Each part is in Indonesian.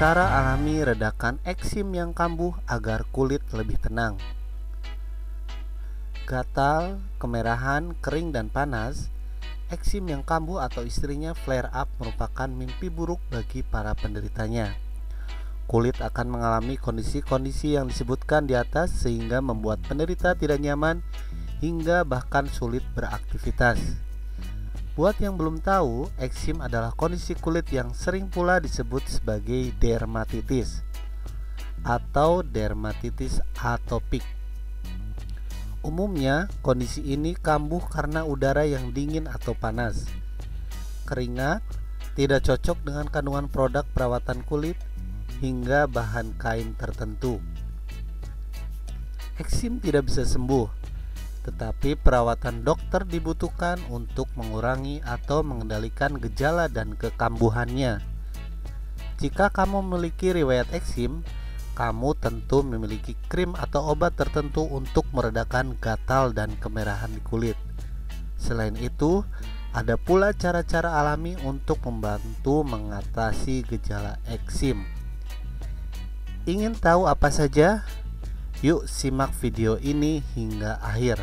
Cara alami redakan eksim yang kambuh agar kulit lebih tenang. Gatal, kemerahan, kering, dan panas. Eksim yang kambuh atau istrinya flare up merupakan mimpi buruk bagi para penderitanya. Kulit akan mengalami kondisi-kondisi yang disebutkan di atas sehingga membuat penderita tidak nyaman hingga bahkan sulit beraktivitas. Buat yang belum tahu, eksim adalah kondisi kulit yang sering pula disebut sebagai dermatitis atau dermatitis atopik. Umumnya, kondisi ini kambuh karena udara yang dingin atau panas, keringat, tidak cocok dengan kandungan produk perawatan kulit, hingga bahan kain tertentu. Eksim tidak bisa sembuh, tetapi perawatan dokter dibutuhkan untuk mengurangi atau mengendalikan gejala dan kekambuhannya. Jika kamu memiliki riwayat eksim, kamu tentu memiliki krim atau obat tertentu untuk meredakan gatal dan kemerahan di kulit. Selain itu, ada pula cara-cara alami untuk membantu mengatasi gejala eksim. Ingin tahu apa saja? Yuk simak video ini hingga akhir.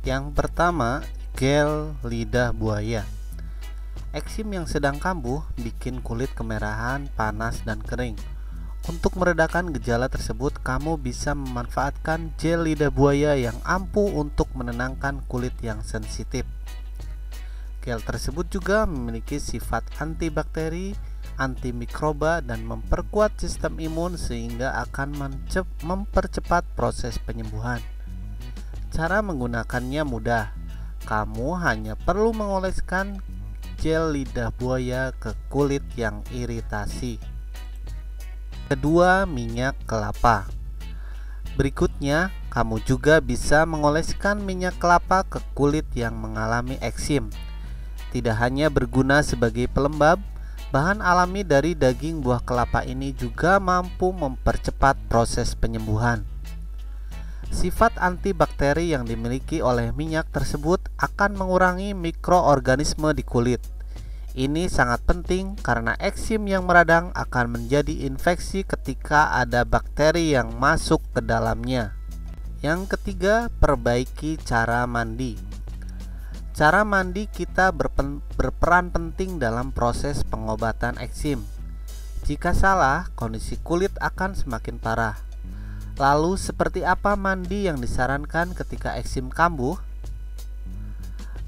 Yang pertama, gel lidah buaya. Eksim yang sedang kambuh bikin kulit kemerahan, panas, dan kering. Untuk meredakan gejala tersebut, kamu bisa memanfaatkan gel lidah buaya yang ampuh untuk menenangkan kulit yang sensitif. Gel tersebut juga memiliki sifat antibakteri, antimikroba, dan memperkuat sistem imun sehingga akan mempercepat proses penyembuhan. Cara menggunakannya mudah. Kamu hanya perlu mengoleskan gel lidah buaya ke kulit yang iritasi. Kedua, minyak kelapa. Berikutnya, kamu juga bisa mengoleskan minyak kelapa ke kulit yang mengalami eksim. Tidak hanya berguna sebagai pelembab, bahan alami dari daging buah kelapa ini juga mampu mempercepat proses penyembuhan. Sifat antibakteri yang dimiliki oleh minyak tersebut akan mengurangi mikroorganisme di kulit. Ini sangat penting karena eksim yang meradang akan menjadi infeksi ketika ada bakteri yang masuk ke dalamnya. Yang ketiga, perbaiki cara mandi. Cara mandi kita berperan penting dalam proses pengobatan eksim. Jika salah, kondisi kulit akan semakin parah. Lalu, seperti apa mandi yang disarankan ketika eksim kambuh?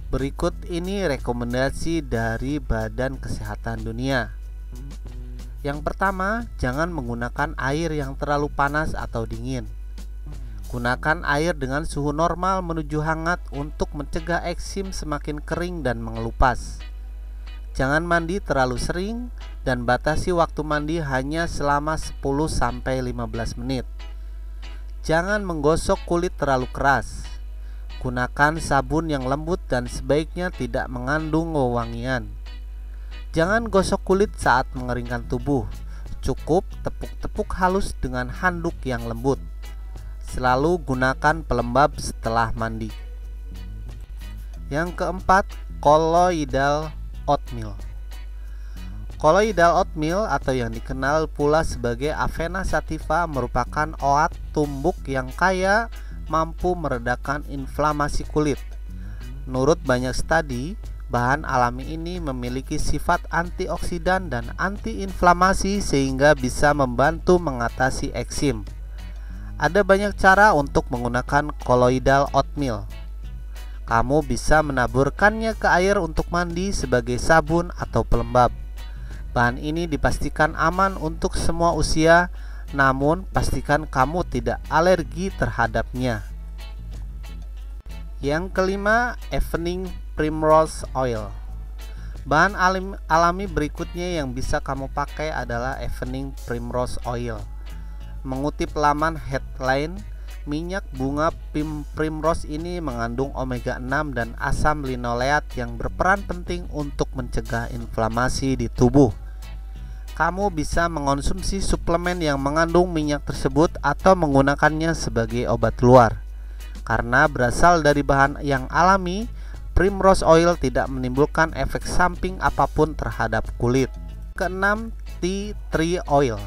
Berikut ini rekomendasi dari Badan Kesehatan Dunia. Yang pertama, jangan menggunakan air yang terlalu panas atau dingin. Gunakan air dengan suhu normal menuju hangat untuk mencegah eksim semakin kering dan mengelupas. Jangan mandi terlalu sering dan batasi waktu mandi hanya selama 10-15 menit. Jangan menggosok kulit terlalu keras. Gunakan sabun yang lembut dan sebaiknya tidak mengandung wewangian. Jangan gosok kulit saat mengeringkan tubuh. Cukup tepuk-tepuk halus dengan handuk yang lembut. Selalu gunakan pelembab setelah mandi. Yang keempat, colloidal oatmeal. Colloidal oatmeal atau yang dikenal pula sebagai Avena sativa merupakan oat tumbuk yang kaya mampu meredakan inflamasi kulit. Menurut banyak studi, bahan alami ini memiliki sifat antioksidan dan antiinflamasi sehingga bisa membantu mengatasi eksim. Ada banyak cara untuk menggunakan colloidal oatmeal. Kamu bisa menaburkannya ke air untuk mandi sebagai sabun atau pelembab. Bahan ini dipastikan aman untuk semua usia, namun pastikan kamu tidak alergi terhadapnya. Yang kelima, evening primrose oil. Bahan alami berikutnya yang bisa kamu pakai adalah evening primrose oil. Mengutip laman Headline, minyak bunga primrose ini mengandung omega 6 dan asam linoleat yang berperan penting untuk mencegah inflamasi di tubuh. Kamu bisa mengonsumsi suplemen yang mengandung minyak tersebut atau menggunakannya sebagai obat luar. Karena berasal dari bahan yang alami, Primrose Oil tidak menimbulkan efek samping apapun terhadap kulit. Keenam, tea tree oil.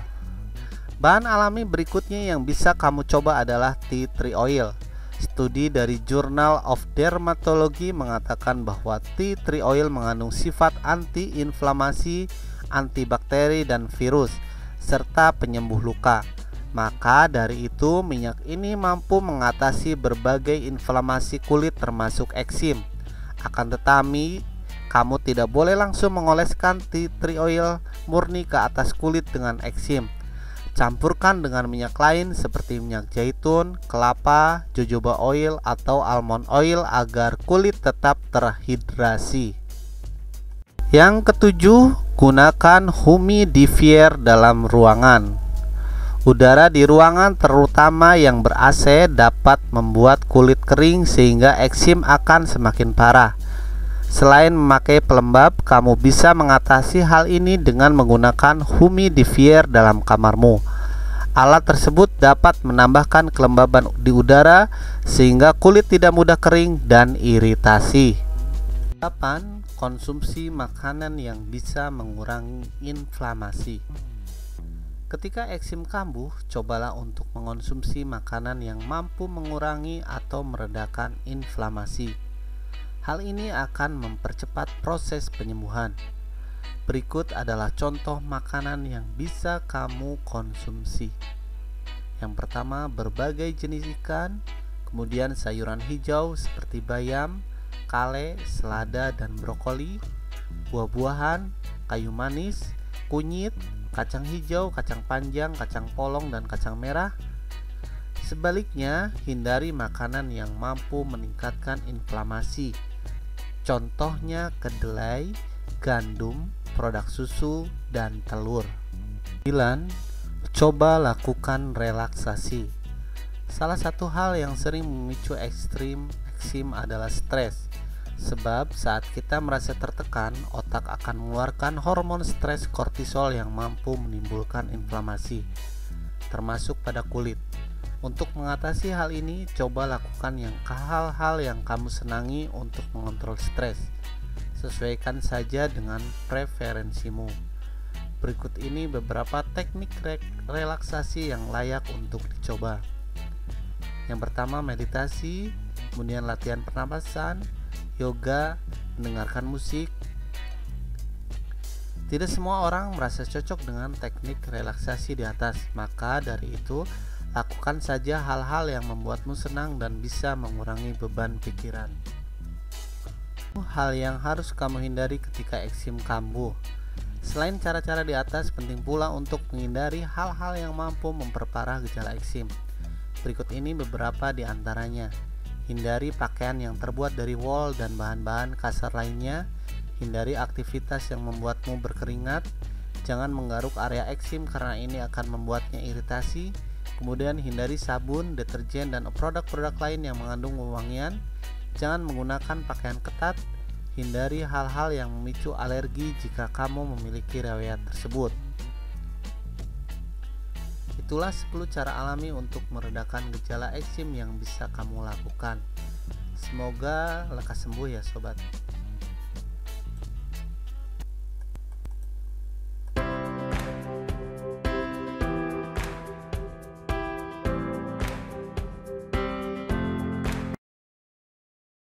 Bahan alami berikutnya yang bisa kamu coba adalah tea tree oil. Studi dari Journal of Dermatology mengatakan bahwa tea tree oil mengandung sifat anti-inflamasi, antibakteri dan virus, serta penyembuh luka. Maka dari itu, minyak ini mampu mengatasi berbagai inflamasi kulit termasuk eksim. Akan tetapi, kamu tidak boleh langsung mengoleskan tea tree oil murni ke atas kulit dengan eksim. Campurkan dengan minyak lain seperti minyak zaitun, kelapa, jojoba oil, atau almond oil agar kulit tetap terhidrasi. Yang ketujuh, gunakan humidifier dalam ruangan. Udara di ruangan, terutama yang ber-AC, dapat membuat kulit kering sehingga eksim akan semakin parah. Selain memakai pelembab, kamu bisa mengatasi hal ini dengan menggunakan humidifier dalam kamarmu. Alat tersebut dapat menambahkan kelembaban di udara sehingga kulit tidak mudah kering dan iritasi. 8. Konsumsi makanan yang bisa mengurangi inflamasi. Ketika eksim kambuh, cobalah untuk mengonsumsi makanan yang mampu mengurangi atau meredakan inflamasi. Hal ini akan mempercepat proses penyembuhan. Berikut adalah contoh makanan yang bisa kamu konsumsi. Yang pertama, berbagai jenis ikan, kemudian sayuran hijau seperti bayam, kale, selada, dan brokoli, buah-buahan, kayu manis, kunyit, kacang hijau, kacang panjang, kacang polong, dan kacang merah. Sebaliknya, hindari makanan yang mampu meningkatkan inflamasi. Contohnya kedelai, gandum, produk susu, dan telur. 9. Coba lakukan relaksasi. Salah satu hal yang sering memicu eksim adalah stres. Sebab saat kita merasa tertekan, otak akan mengeluarkan hormon stres kortisol yang mampu menimbulkan inflamasi, termasuk pada kulit. Untuk mengatasi hal ini, coba lakukan hal-hal yang kamu senangi untuk mengontrol stres. Sesuaikan saja dengan preferensimu. Berikut ini beberapa teknik relaksasi yang layak untuk dicoba. Yang pertama, meditasi, kemudian latihan pernapasan, yoga, mendengarkan musik. Tidak semua orang merasa cocok dengan teknik relaksasi di atas, maka dari itu lakukan saja hal-hal yang membuatmu senang dan bisa mengurangi beban pikiran. Hal yang harus kamu hindari ketika eksim kambuh. Selain cara-cara di atas, penting pula untuk menghindari hal-hal yang mampu memperparah gejala eksim. Berikut ini beberapa di antaranya. Hindari pakaian yang terbuat dari wol dan bahan-bahan kasar lainnya. Hindari aktivitas yang membuatmu berkeringat. Jangan menggaruk area eksim karena ini akan membuatnya iritasi. Kemudian hindari sabun, deterjen, dan produk-produk lain yang mengandung wewangian. Jangan menggunakan pakaian ketat. Hindari hal-hal yang memicu alergi jika kamu memiliki riwayat tersebut. Itulah 10 cara alami untuk meredakan gejala eksim yang bisa kamu lakukan. Semoga lekas sembuh ya sobat.